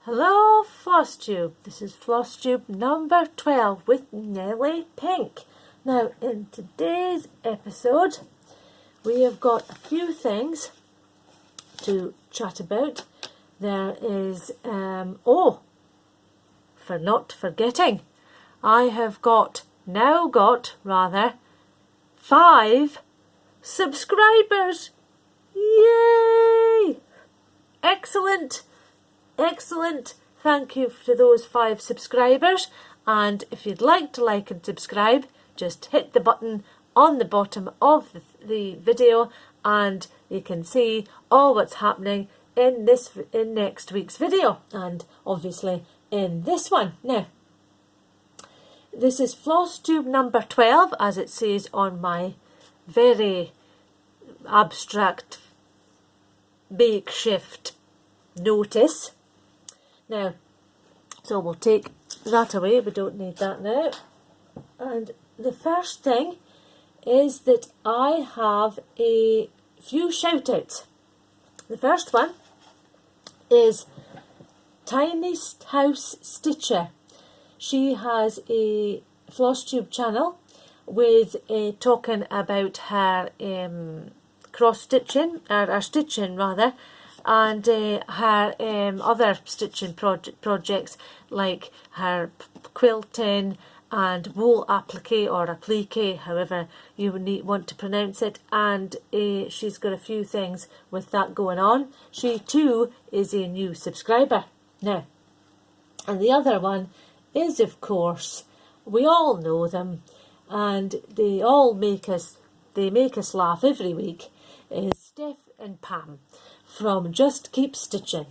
Hello Flosstube, this is Flosstube number 12 with Nellie Pink. Now in today's episode we have got a few things to chat about. There is, for not forgetting, I have now got 5 subscribers. Yay! Excellent! Excellent! Thank you to those 5 subscribers, and if you'd like to like and subscribe, just hit the button on the bottom of the video and you can see all what's happening in next week's video, and obviously in this one. Now, this is Flosstube number 12, as it says on my very abstract makeshift notice. Now, so we'll take that away, we don't need that now. And the first thing is that I have a few shout outs. The first one is tinytuesdaycrossstitching. She has a Flosstube channel with talking about her cross stitching, or stitching rather, and her other stitching projects like her quilting and wool applique or applique, however you want to pronounce it, and she's got a few things with that going on. She too is a new subscriber now. And the other one is, of course, we all know them and they make us laugh every week, is Steph and Pam from Just Keep Stitching,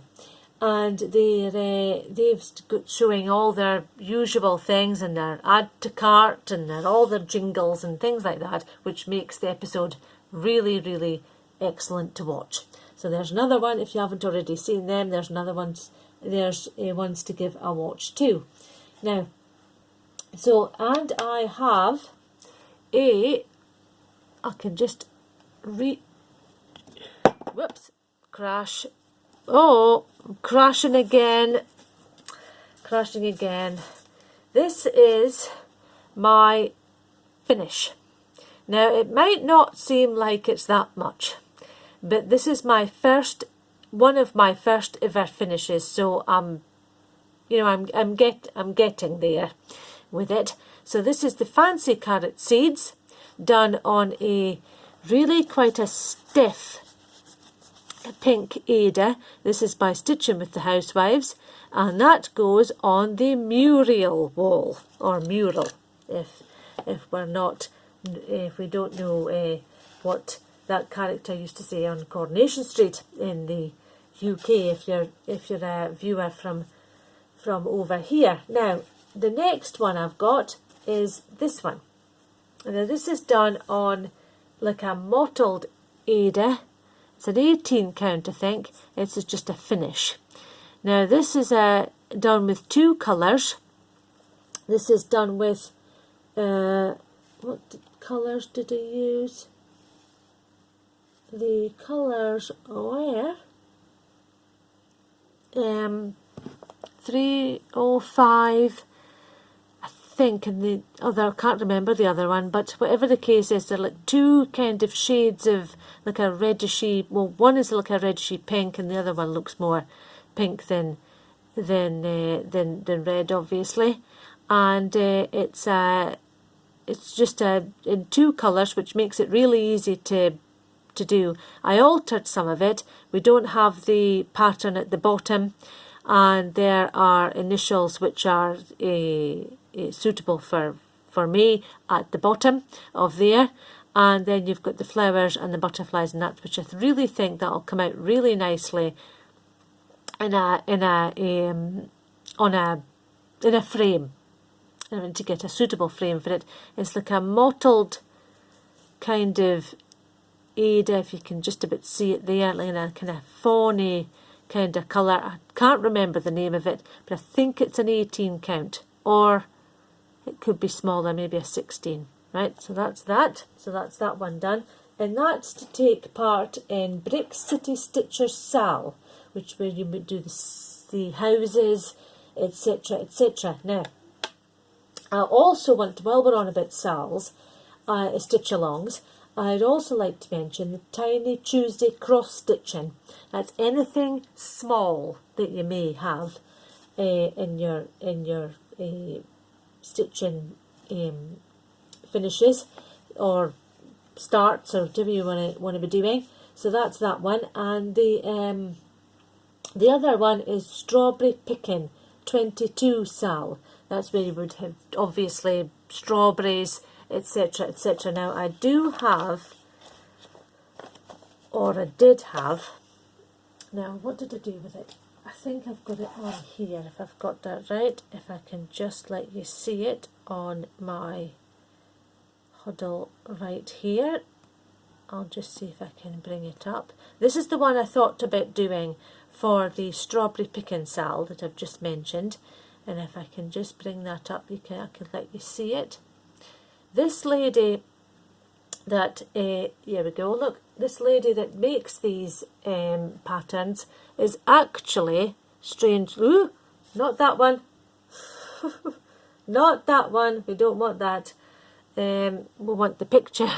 and they've got showing all their usual things and their add to cart and all their jingles and things like that, which makes the episode really, really excellent to watch. So there's another one, if you haven't already seen them, there's ones to give a watch too. Now, so, and I have I can just crash. Oh, crashing again. This is my finish. Now, it might not seem like it's that much, but this is one of my first ever finishes. So I'm getting there with it. So this is the fancy carrot seeds done on a really quite a stiff pink Ada. This is by Stitching with the Housewives, and that goes on the mural wall, or mural, if we don't know what that character used to say on Coronation Street in the UK, if you're a viewer from over here. Now, the next one I've got is this one. Now, this is done on like a mottled Ada. It's an 18 count, I think. It's just a finish. Now, this is done with 2 colours. This is done with, what colours did I use? The colours were 305, I think, and the other, I can't remember the other one, but whatever the case is, they're like 2 kind of shades of like a reddishy, well, one is like a reddishy pink and the other one looks more pink than red, obviously. And it's just in 2 colours, which makes it really easy to do. I altered some of it. We don't have the pattern at the bottom, and there are initials which are suitable for me at the bottom of there, and then you've got the flowers and the butterflies and that, which I really think that'll come out really nicely in a frame. I want to get a suitable frame for it. It's like a mottled kind of Ada, if you can just about see it there, like in a kind of fawny kind of colour. I can't remember the name of it, but I think it's an 18 count, or it could be smaller, maybe a 16. Right, so that's that. So that's that one done. And that's to take part in Brickcitystitcherssal, which where you would do the the houses, etc, etc. Now, I also want to, while we're on about sals, stitch-alongs, I'd also like to mention the Tiny Tuesday cross-stitching. That's anything small that you may have in your stitching finishes or starts, or whatever you want to be doing. So that's that one. And the other one is Strawberry Picking 22 Sal. That's where you would have obviously strawberries, etc, etc. Now I do have, or I did have, now what did I do with it? I think I've got it on here, if I've got that right. If I can just let you see it on my huddle right here. I'll just see if I can bring it up. This is the one I thought about doing for the Strawberry Picking Sal that I've just mentioned. And if I can just bring that up, I can let you see it. This lady that, here we go, look, this lady that makes these patterns is actually, strange, ooh, not that one, not that one, we don't want that, we want the picture.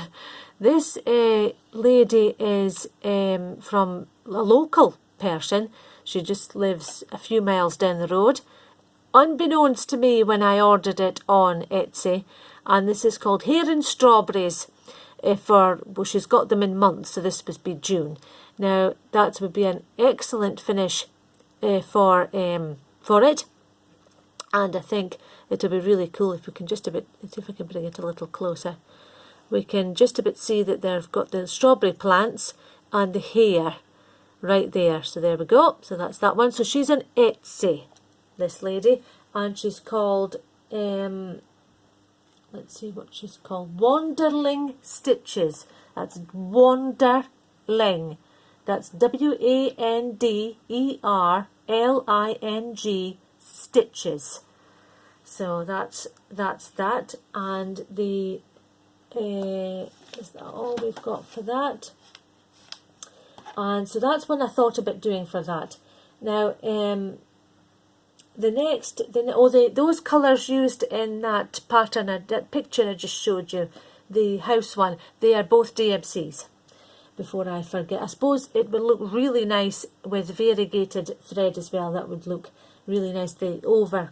This lady is from a local person. She just lives a few miles down the road, unbeknownst to me when I ordered it on Etsy. And this is called Hair and Strawberries. Well, she's got them in months, so this would be June. Now that would be an excellent finish for it, and I think it would be really cool if we can just a bit. Let's see if I can bring it a little closer. We can just a bit see that they've got the strawberry plants and the hair right there. So there we go. So that's that one. So she's an Etsy, this lady, and she's called let's see what she's called, Wanderling Stitches. That's Wanderling. That's WANDERLING stitches. So that's that. And the is that all we've got for that? And so that's one I thought about doing for that. Now the next, those colours used in that pattern, that picture I just showed you, the house one, they are both DMCs. Before I forget, I suppose it would look really nice with variegated thread as well. That would look really nice. The over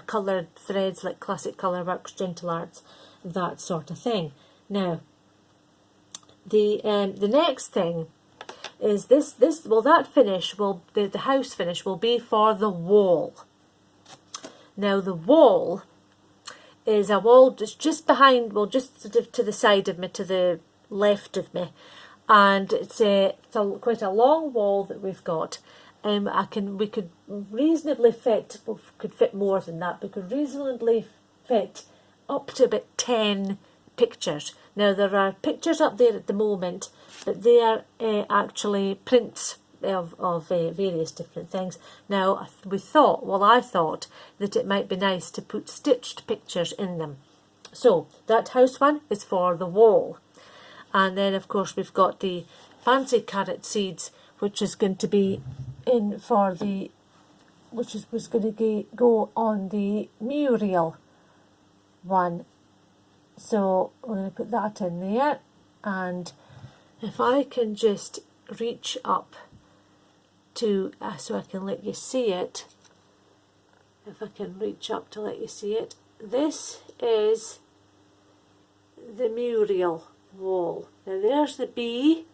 coloured threads like Classic Colourworks, Gentle Arts, that sort of thing. Now, the next thing is this well, that finish will, the house finish will be for the wall. Now the wall is a wall just behind, well, just sort of to the side of me, to the left of me, and it's quite a long wall that we've got. We could reasonably fit, well, could fit more than that, but could reasonably fit up to about 10 pictures. Now there are pictures up there at the moment, but they are actually prints of various different things. Now I thought that it might be nice to put stitched pictures in them. So that house one is for the wall. And then of course we've got the fancy carrot seeds, which is going to be in for the, was going to go on the Muriel one. So we're going to put that in there, and if I can just reach up to, so I can let you see it, if I can reach up to let you see it, this is the Muriel wall. Now there's the bee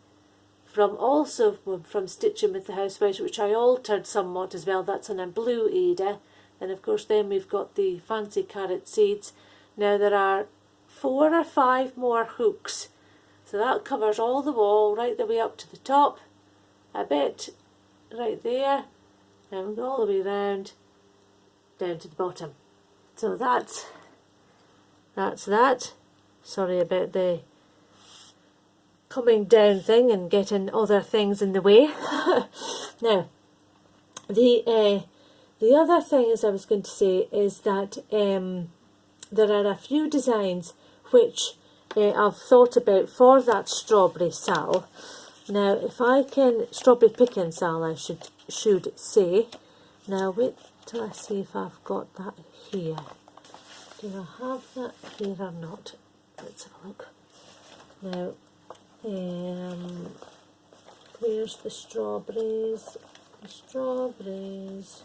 from Stitching with the Housewives, which I altered somewhat as well. That's in a blue Ada. And of course then we've got the fancy carrot seeds. Now there are 4 or 5 more hooks, so that covers all the wall right the way up to the top, a bit right there, and we go all the way round down to the bottom. So that's that. Sorry about the coming down thing and getting other things in the way. Now the other thing, as I was going to say, is that there are a few designs which I've thought about for that strawberry sal. Now if I can, strawberry picking sal I should should say. Now wait till I see if I've got that here. Do I have that here or not? Let's have a look. Now, where's the strawberries? The strawberries.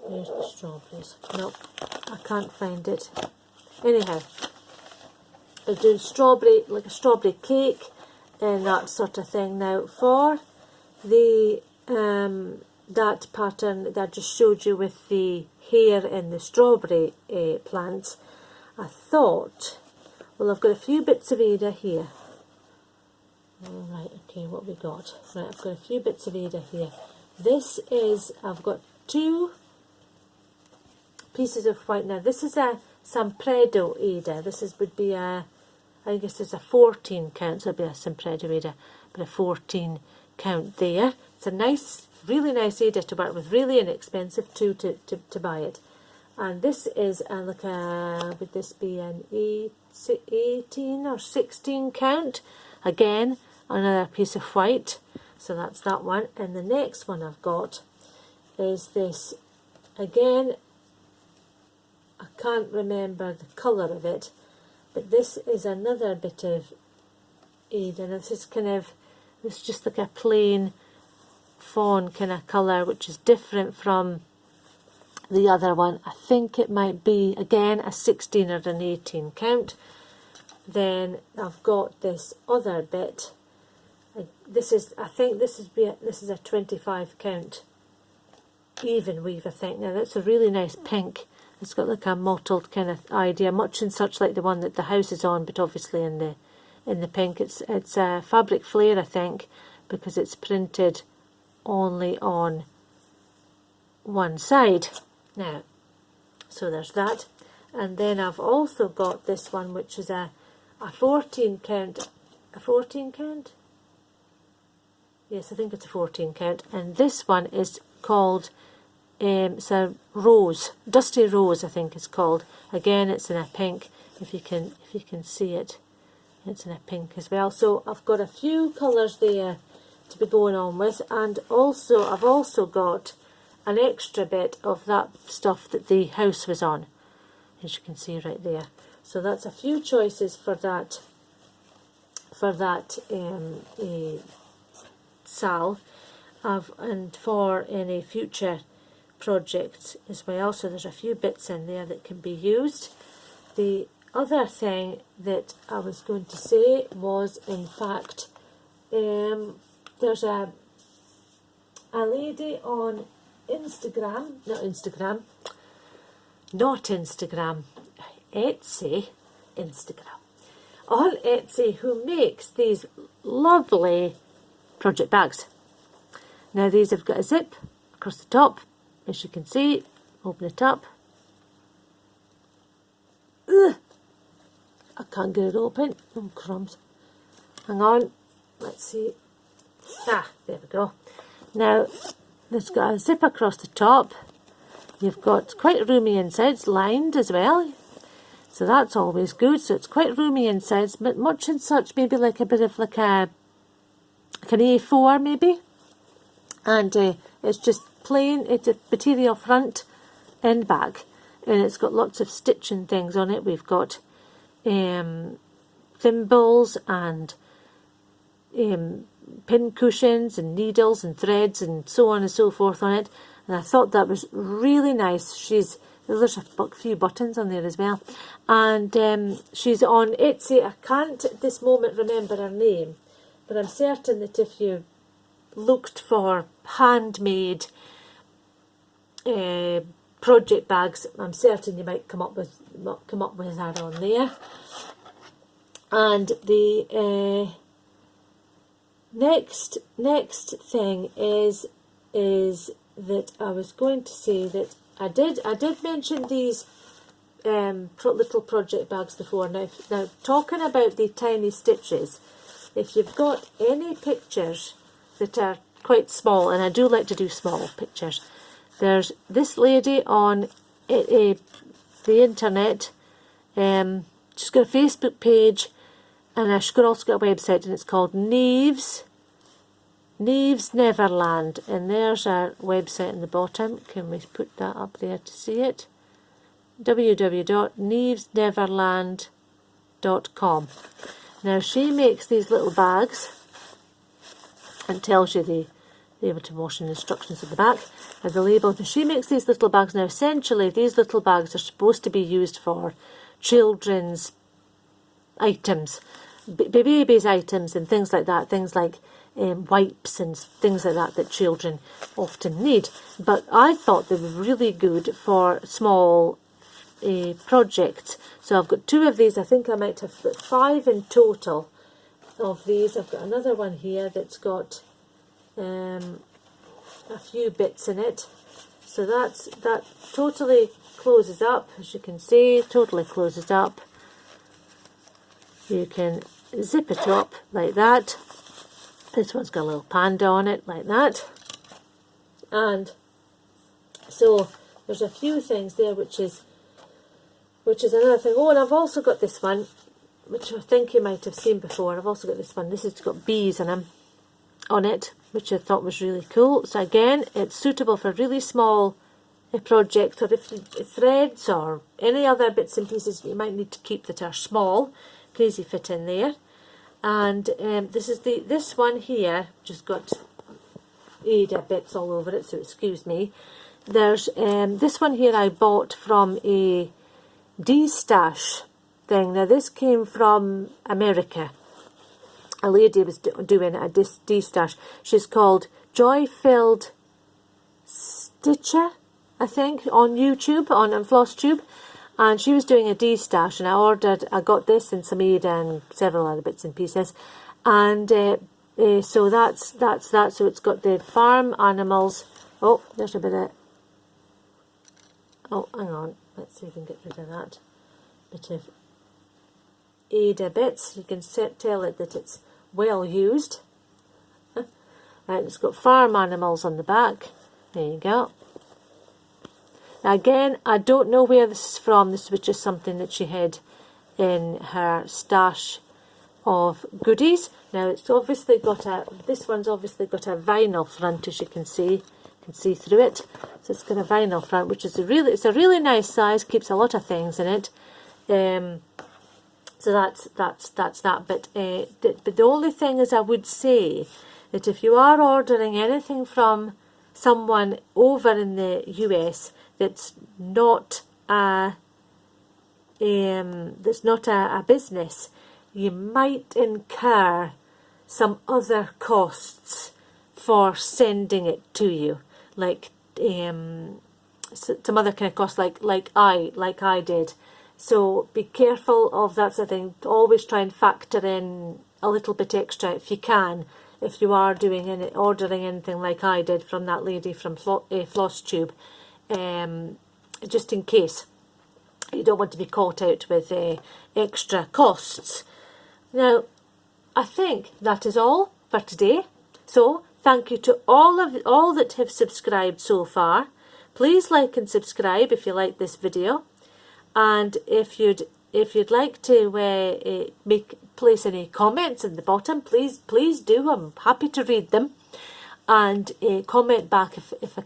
Where's the strawberries? Nope, I can't find it. Anyhow, I do strawberry, like a strawberry cake and that sort of thing. Now, for the that pattern that I just showed you with the hair and the strawberry plants, I thought, well, I've got a few bits of Ada here. Alright, okay, what we got? Right, I've got a few bits of Ada here. This is, I've got 2 pieces of white. Now, this is a Sampredo Ada. This is, would be a, I guess it's a 14 count, so it'll be a Sampredo Ada, but a 14 count there. It's a nice, really nice Ada to work with, really inexpensive too to buy it. And this is like a, would this be an 18 or 16 count? Again, another piece of white, so that's that one. And the next one I've got is this, again, I can't remember the colour of it, but this is another bit of Ada. This is kind of, it's just like a plain fawn kind of colour, which is different from the other one. I think it might be, again, a 16 or an 18 count. Then I've got this other bit. This is, I think this is a 25 count even weave, I think. Now that's a really nice pink. It's got like a mottled kind of idea, much and such like the one that the house is on, but obviously in the pink. It's a fabric flare, I think, because it's printed only on one side. Now, so there's that. And then I've also got this one, which is a 14 count. A 14 count? Yes, I think it's a 14 count. And this one is called, it's a rose, dusty rose, I think it's called. Again, it's in a pink. If you can see it, it's in a pink as well. So I've got a few colours there to be going on with, and also I've also got an extra bit of that stuff that the house was on, as you can see right there. So that's a few choices for that sal, and for any future projects as well. So there's a few bits in there that can be used. The other thing that I was going to say was, in fact, there's a lady on Instagram, Etsy, on Etsy, who makes these lovely project bags. Now these have got a zip across the top, as you can see. Open it up. Ugh, I can't get it open. Oh, crumbs. Hang on. Let's see. Ah, there we go. Now, it's got a zip across the top. You've got quite roomy insides, lined as well. So that's always good. So it's quite roomy insides, but much and such, maybe like a bit of like an A4 maybe. And it's just plain, it's a material front and back. And it's got lots of stitching things on it. We've got thimbles and pin cushions and needles and threads and so on and so forth on it. And I thought that was really nice. There's a few buttons on there as well. And she's on Etsy. I can't at this moment remember her name, but I'm certain that if you looked for handmade project bags, I'm certain you might come up with her on there. And the next thing is that I was going to say that I did mention these little project bags before. Now talking about the tiny stitches, if you've got any pictures that are quite small, and I do like to do small pictures, there's this lady on the internet. She's got a Facebook page, and she's also got a website, and it's called Neves Neves Neverland, and there's our website in the bottom. Can we put that up there to see it? www.nevesneverland.com. Now she makes these little bags and tells you the able to wash and instructions at the back and the label. She makes these little bags. Now essentially these little bags are supposed to be used for children's items, babies' items and things like that, things like wipes and things like that that children often need. But I thought they were really good for small projects. So I've got 2 of these. I think I might have 5 in total of these. I've got another one here that's got a few bits in it. So that totally closes up, as you can see, totally closes up. You can zip it up like that. This one's got a little panda on it like that. And so there's a few things there, which is another thing. Oh, and I've also got this one, which I think you might have seen before. I've also got this one. This has got bees on it, which I thought was really cool. So again, it's suitable for really small projects, or if threads or any other bits and pieces you might need to keep that are small, can easily fit in there. And this one here just got Ada bits all over it, so excuse me. There's this one here I bought from a D-stash thing. Now this came from America. A lady was doing a D-stash. She's called Joy-Filled Stitcher, I think, on YouTube, on Flosstube. And she was doing a D-stash, and I got this and some Ada and several other bits and pieces. And so that's that. So it's got the farm animals. Oh, there's a bit of... Oh, hang on. Let's see if we can get rid of that bit of Ada bits. You can tell it that it's well used. Right, it's got farm animals on the back. There you go. Again, I don't know where this is from. This was just something that she had in her stash of goodies. Now it's obviously got this one's obviously got a vinyl front, as you can see. You can see through it. So it's got a vinyl front, which is it's a really nice size. Keeps a lot of things in it. So that's that. But the only thing is, I would say that if you are ordering anything from someone over in the US that's not a business, you might incur some other costs for sending it to you, like some other kind of costs, like I did. So be careful of that sort of thing. Always try and factor in a little bit extra if you can, if you are ordering anything like I did from that lady from Flosstube, just in case you don't want to be caught out with extra costs. Now, I think that is all for today. So thank you to all that have subscribed so far. Please like and subscribe if you like this video, and if you'd like to place any comments in the bottom, please do. I'm happy to read them, and comment back if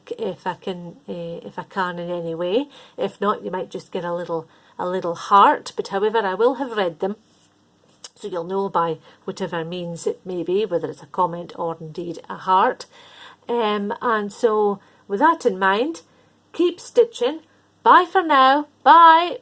I can in any way. If not, you might just get a little heart. But however, I will have read them, so you'll know by whatever means it may be, whether it's a comment or indeed a heart. And so with that in mind, keep stitching. Bye for now. Bye.